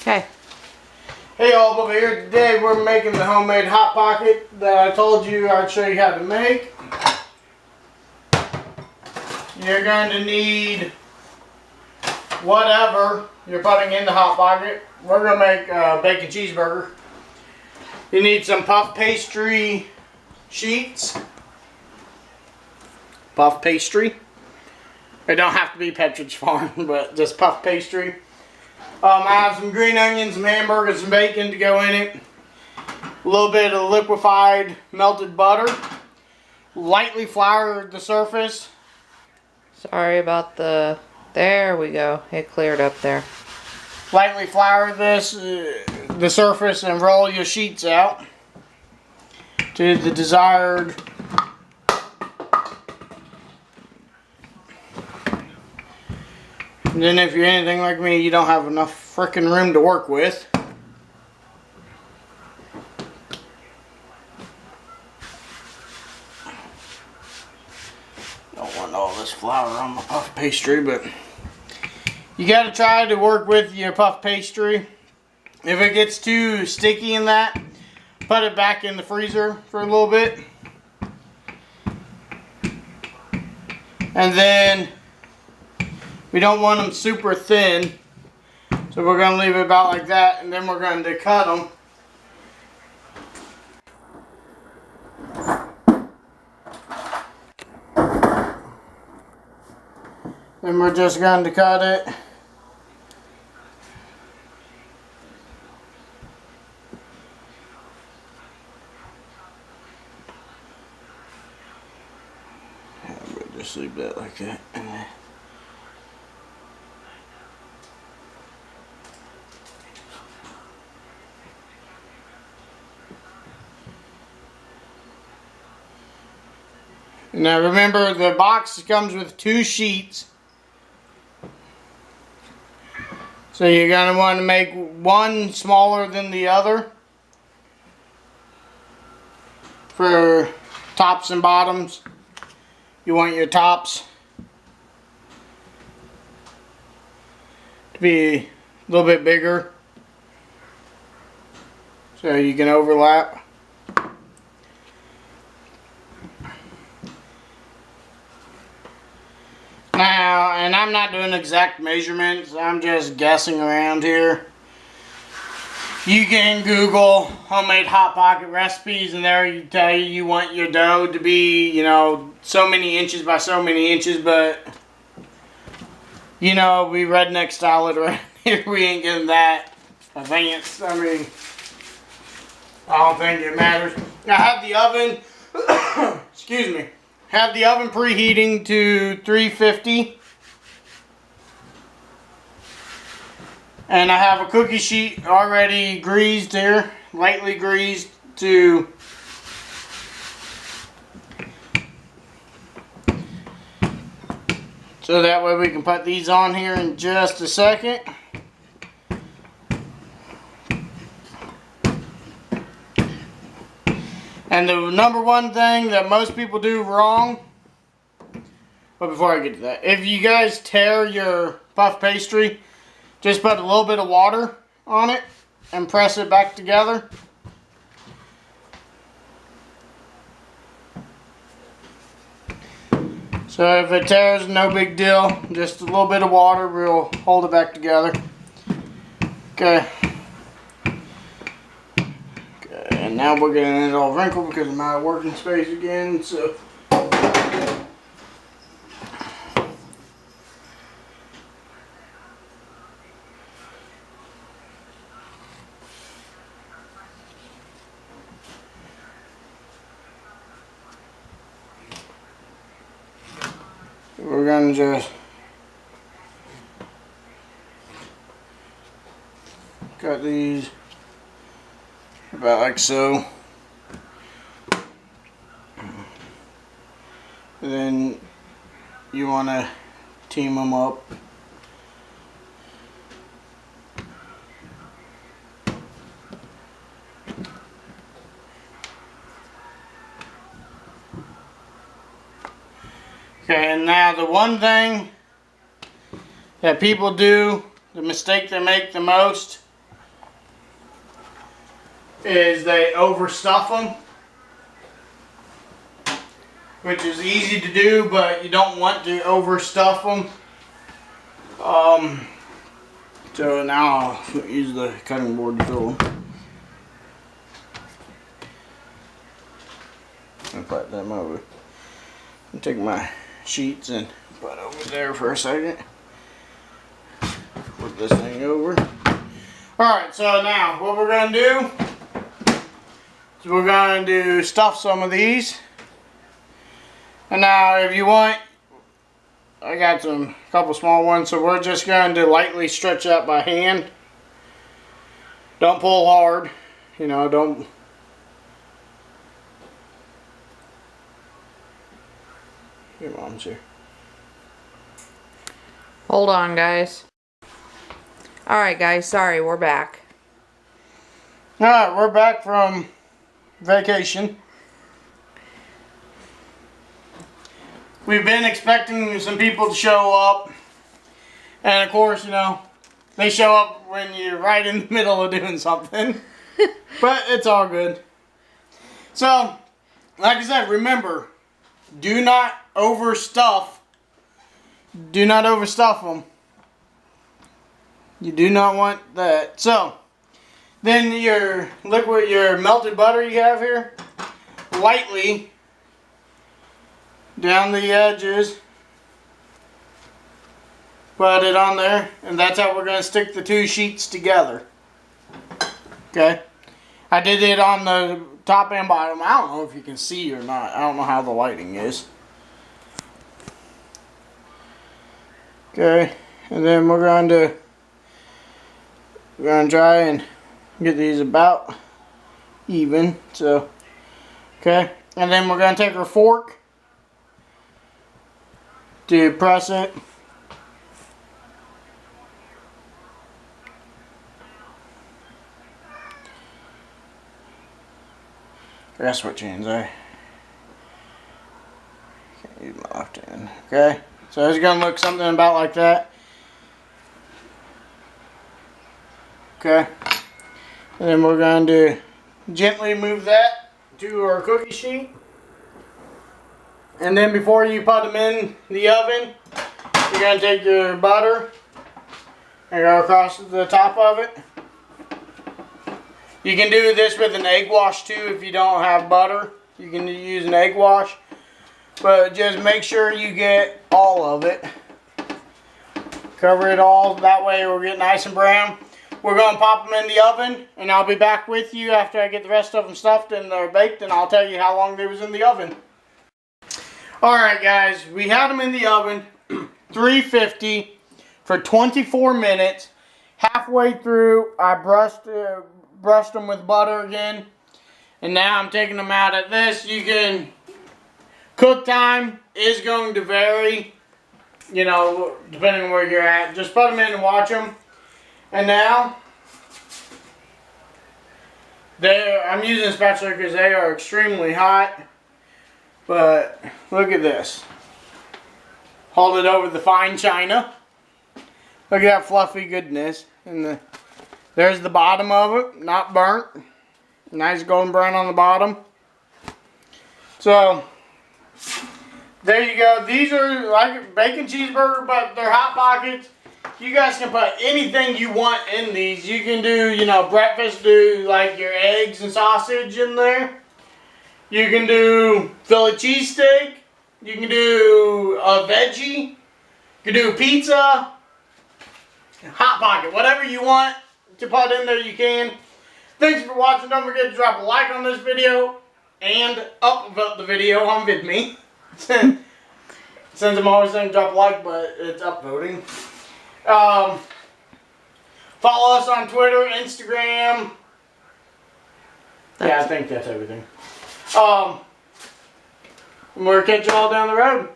Okay. Hey all, over here today we're making the homemade Hot Pocket that I told you I'd show you how to make. You're going to need whatever you're putting in the Hot Pocket. We're going to make a bacon cheeseburger. You need some puff pastry sheets. Puff pastry. It don't have to be Pepperidge Farm, but just puff pastry. I have some green onions, some hamburgers, some bacon to go in it. A little bit of liquefied melted butter. Lightly flour the surface. Sorry about the... There we go. It cleared up there. Lightly flour the surface and roll your sheets out to the desired and then if you're anything like me, you don't have enough frickin' room to work with. Don't want all this flour on my puff pastry, but you gotta try to work with your puff pastry. If it gets too sticky in that, put it back in the freezer for a little bit. And then we don't want them super thin, so we're going to leave it about like that, and then we're going to cut them. Then we're just going to cut it. We'll just leave that like that. Now remember, the box comes with 2 sheets. So you're going to want to make one smaller than the other for tops and bottoms. You want your tops to be a little bit bigger so you can overlap. Now, and I'm not doing exact measurements, I'm just guessing around here. You can Google homemade Hot Pocket recipes, and there you tell you want your dough to be, you know, so many inches by so many inches, but you know, we redneck style it around here. We ain't getting that advanced. I mean, I don't think it matters. I have the oven, excuse me. Have the oven preheating to 350. And I have a cookie sheet already greased here, lightly greased to so that way we can put these on here in just a second. And the number one thing that most people do wrong, but before I get to that, if you guys tear your puff pastry, just put a little bit of water on it and press it back together. So if it tears, no big deal. Just a little bit of water will hold it back together. Okay. And now we're getting it all wrinkled because I'm out of working space again, so. We're gonna just cut these about like so. And then you want to team them up. Okay, and now the one thing that people do, the mistake they make the most, is they overstuff them, which is easy to do, but you don't want to overstuff them. So now I'll use the cutting board to fill them. I'll put them over. I'll take my sheets and put over there for a second. Put this thing over. Alright, so now what we're going to do is we're going to stuff some of these. And now if you want, I got a couple small ones, so we're just going to lightly stretch out by hand. Don't pull hard, you know, don't. Your mom's here. Hold on, guys. Alright, guys, sorry, we're back. Alright, we're back from vacation. We've been expecting some people to show up. And of course, you know, they show up when you're right in the middle of doing something. But it's all good. So, like I said, remember, do not overstuff. Do not overstuff them. You do not want that. So, then your liquid, your melted butter you have here, lightly down the edges, put it on there, and that's how we're going to stick the two sheets together. Okay, I did it on the top and bottom. I don't know if you can see or not. I don't know how the lighting is. Okay, and then we're going to try and get these about even. So, okay, and then we're going to take our fork to press it. I gotta switch hands, can't use my left hand. Okay, so it's gonna look something about like that. Okay, and then we're going to gently move that to our cookie sheet. And then before you put them in the oven, you're going to take your butter and go across the top of it. You can do this with an egg wash too if you don't have butter. You can use an egg wash. But just make sure you get all of it. Cover it all, that way it will get nice and brown. We're going to pop them in the oven, and I'll be back with you after I get the rest of them stuffed and they're baked, and I'll tell you how long they was in the oven. Alright guys, we had them in the oven, 350 for 24 minutes. Halfway through, I brushed them with butter again. And now I'm taking them out at this. You can, cook time is going to vary, you know, depending on where you're at. Just put them in and watch them. And now, I'm using a spatula because they are extremely hot. But look at this. Hold it over the fine china. Look at that fluffy goodness. And there's the bottom of it, not burnt. Nice golden brown on the bottom. So, there you go. These are like a bacon cheeseburger, but they're Hot Pockets. You guys can put anything you want in these. You can do, you know, breakfast, do like your eggs and sausage in there. You can do Philly cheesesteak. You can do a veggie. You can do pizza. Hot Pocket. Whatever you want to put in there, you can. Thanks for watching. Don't forget to drop a like on this video and upvote the video on VidMe. Since I'm always saying drop a like, but it's upvoting. Follow us on Twitter, Instagram. Yeah, I think that's everything. We'll catch you all down the road.